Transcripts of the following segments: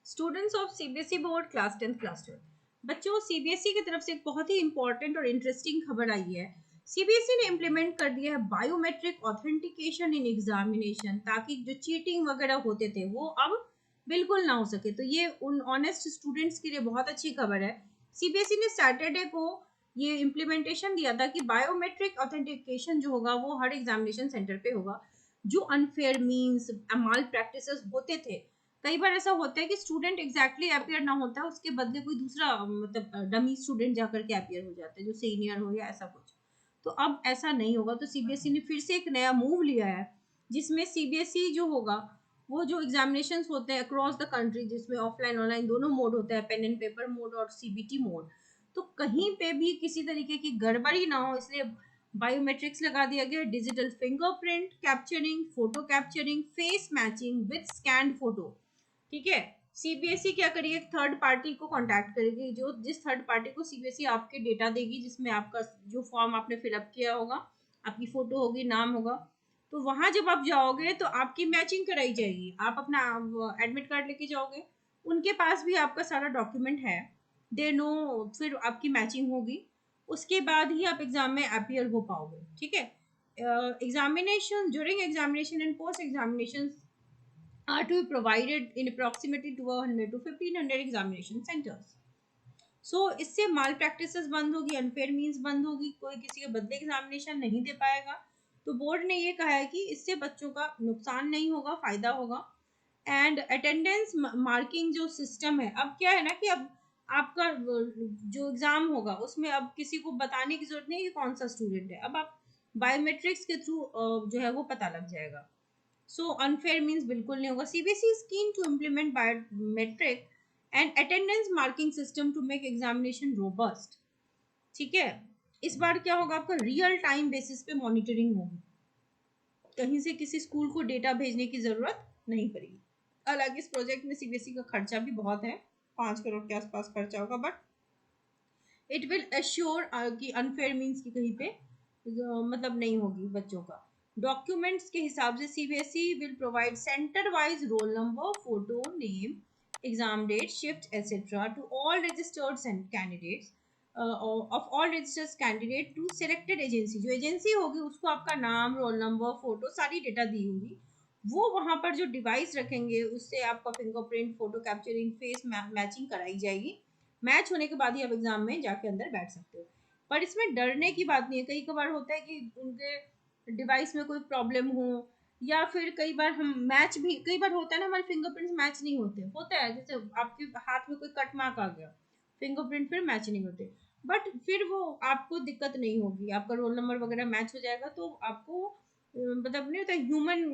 Students of CBSE board class 10 class 12। बच्चों, CBSE की तरफ से एक बहुत ही इंपॉर्टेंट और इंटरेस्टिंग खबर आई है। सीबीएसई ने इम्प्लीमेंट कर दिया है बायोमेट्रिक ऑथेंटिकेशन इन एग्जामिनेशन, ताकि जो चीटिंग वगैरह होते थे वो अब बिल्कुल ना हो सके। तो ये उन ऑनेस्ट स्टूडेंट्स के लिए बहुत अच्छी खबर है। सीबीएसई ने सैटरडे को ये इम्प्लीमेंटेशन दिया था कि बायोमेट्रिक ऑथेंटिकेशन जो होगा वो हर एग्जामिनेशन सेंटर पे होगा। जो अनफेयर मीन्स माल प्रैक्टिसेस होते थे, कई बार ऐसा होता है कि स्टूडेंट एग्जैक्टली अपियर ना होता है, उसके बदले कोई दूसरा मतलब डमी स्टूडेंट जाकर के अपियर हो जाता है, जो सीनियर हो या ऐसा कुछ। तो अब ऐसा नहीं होगा। तो सीबीएसई ने फिर से एक नया मूव लिया है, जिसमें सीबीएसई जो होगा वो जो एग्जामिनेशन होते हैं अक्रॉस द कंट्री, जिसमें ऑफलाइन ऑनलाइन दोनों मोड होता है, पेन एंड पेपर मोड और सीबीटी मोड। तो कहीं पे भी किसी तरीके की गड़बड़ी ना हो, इसलिए बायोमेट्रिक्स लगा दिया गया। Digital fingerprint capturing, photo capturing, face matching with scanned photo. ठीक है। सीबीएसई क्या करेगी, एक थर्ड पार्टी को कांटेक्ट करेगी, जो जिस थर्ड पार्टी को सीबीएसई आपके डेटा देगी, जिसमें आपका जो फॉर्म आपने फिलअप किया होगा, आपकी फोटो होगी, नाम होगा। तो वहां जब आप जाओगे तो आपकी मैचिंग कराई जाएगी। आप अपना एडमिट कार्ड लेके जाओगे, उनके पास भी आपका सारा डॉक्यूमेंट है, दे नो, फिर आपकी मैचिंग होगी। उसके बाद ही आप एग्जाम में अपियर हो पाओगे। ठीक है। Examination, during examination and post examination are to be provided in approximately 200 to 1500 examination centers. सो इससे माल प्रैक्टिसेस बंद होगी, अनफेयर मीन्स बंद होगी, कोई किसी के बदले एग्जामिनेशन नहीं दे पाएगा। तो बोर्ड ने ये कहा है कि इससे बच्चों का नुकसान नहीं होगा, फायदा होगा। एंड अटेंडेंस मार्किंग जो सिस्टम है, अब क्या है ना कि अब आपका जो एग्जाम होगा उसमें अब किसी को बताने की जरूरत नहीं कि कौन सा स्टूडेंट है। अब आप बायोमेट्रिक्स के थ्रू जो है वो पता लग जाएगा। सो अनफेयर मीन्स बिल्कुल नहीं होगा। CBSE is keen to implement biometric and attendance marking system to make examination robust. ठीक है। इस बार क्या होगा, आपका रियल टाइम बेसिस पे मॉनिटरिंग होगी, कहीं से किसी स्कूल को डेटा भेजने की जरूरत नहीं पड़ेगी। हालांकि इस प्रोजेक्ट में सीबीएसई का खर्चा भी बहुत है, 5 करोड़ के आसपास खर्चा होगा, बट इट विल एश्योर कि अनफेयर मीन्स की कहीं पे मतलब नहीं होगी बच्चों का। डॉक्यूमेंट्स के हिसाब से CBSE will provide centre wise roll number, photo, name, exam date, shift etcetera to all registered candidates of all registered candidate to selected agency. जो एजेंसी होगी उसको आपका नाम, रोल नंबर, फोटो, सारी डेटा दी होगी। वो वहां पर जो डिवाइस रखेंगे उससे आपका fingerprint, photo capturing, face matching कराई जाएगी। मैच होने के बाद ही आप एग्जाम में जाके अंदर बैठ सकते हो। पर इसमें डरने की बात नहीं है। कई बार होता है कि उनके डिवाइस में कोई प्रॉब्लम हो, या फिर कई बार हम मैच भी, कई बार होता है ना हमारे फिंगरप्रिंट्स मैच नहीं होते, होता है जैसे आपके हाथ में कोई कट मार्क आ गया, फिंगरप्रिंट फिर मैच नहीं होते। बट फिर वो आपको दिक्कत नहीं होगी, आपका रोल नंबर वगैरह मैच हो जाएगा। तो आपको मतलब नहीं होता ह्यूमन,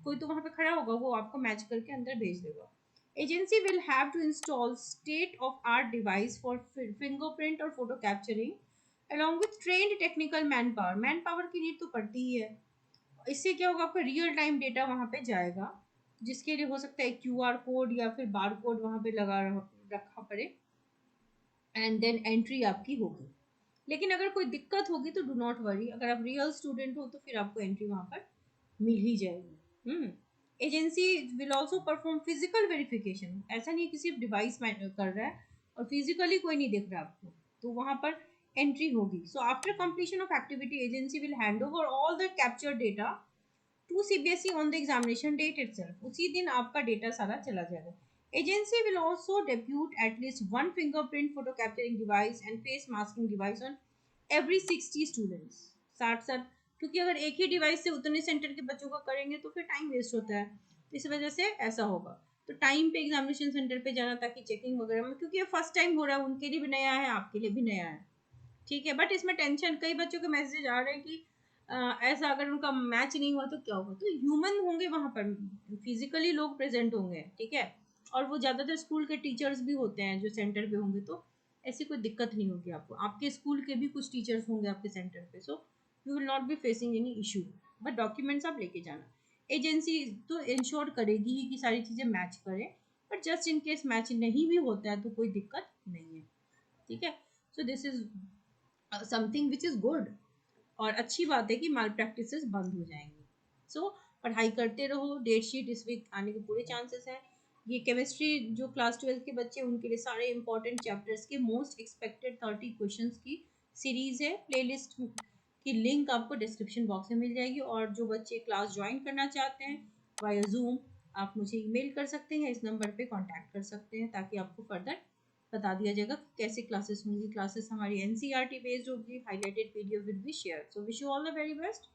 कोई तो वहां पे खड़ा होगा, वो आपको मैच करके अंदर भेज देगा। Agency will have to install state-of-art device for fingerprint और photo capturing along with trained technical manpower। Manpower की नीड तो पड़ती ही है। इससे क्या होगा, आपका रियल टाइम डेटा वहां पे जाएगा, जिसके लिए हो सकता है क्यूआर कोड या फिर बार कोड वहां पे लगा रखा पड़े, एंड देन एंट्री आपकी होगी। लेकिन अगर कोई दिक्कत होगी तो डू नॉट वरी, अगर आप रियल स्टूडेंट हो तो फिर आपको एंट्री वहां पर मिल ही जाएगी। Agency will also perform physical verification. ऐसा नहीं किसी डिवाइस कर रहा है और फिजिकली कोई नहीं देख रहा आपको, तो वहां पर एंट्री होगी। So after completion of activity, agency will hand over all the capture data to CBSE on the examination date itself. उसी दिन आपका डेटा सारा चला जाएगा। Agency will also depute at least one fingerprint photo capturing device and face masking device on every 60 students. 60-60, क्योंकि अगर एक ही device से उतने सेंटर के बच्चों का करेंगे तो फिर टाइम वेस्ट होता है। तो इस वजह से ऐसा होगा। तो टाइम पे एग्जामिनेशन सेंटर पे जाना, ताकि चेकिंग वगैरह में, क्योंकि ये फर्स्ट टाइम हो रहा है, उनके लिए भी नया है, आपके लिए भी नया है। ठीक है। बट इसमें टेंशन, कई बच्चों के मैसेज आ रहे हैं कि ऐसा अगर उनका मैच नहीं हुआ तो क्या होगा। तो ह्यूमन होंगे वहां पर, फिजिकली लोग प्रेजेंट होंगे। ठीक है। और वो ज्यादातर स्कूल के टीचर्स भी होते हैं जो सेंटर पे होंगे, तो ऐसी कोई दिक्कत नहीं होगी आपको। आपके स्कूल के भी कुछ टीचर्स होंगे आपके सेंटर पे, so you will not be facing any issue. But documents आप लेके जाना। एजेंसी तो इंश्योर करेगी ही कि सारी चीजें मैच करें, but just in case match नहीं भी होता है तो कोई दिक्कत नहीं है। ठीक है। So this is something which is good, और अच्छी बात है कि माल प्रैक्टिसेस बंद हो जाएंगी। सो पढ़ाई करते रहो, डेट शीट इस वीक आने के पूरे चांसेस हैं। ये केमिस्ट्री जो क्लास 12 के बच्चे उनके लिए सारे इंपॉर्टेंट चैप्टर्स के मोस्ट एक्सपेक्टेड 30 क्वेश्चंस की सीरीज है। प्लेलिस्ट की लिंक आपको डिस्क्रिप्शन बॉक्स में मिल जाएगी, और जो बच्चे क्लास ज्वाइन करना चाहते हैं वाया जूम, आप मुझे ईमेल कर सकते हैं, इस नंबर पे कांटेक्ट कर सकते हैं, ताकि आपको फर्दर बता दिया जाएगा कि कैसे क्लासेस होंगी। क्लासेस हमारी एनसीईआरटी बेस्ड होगी, highlighted PDF will be share. So wish you all the very best.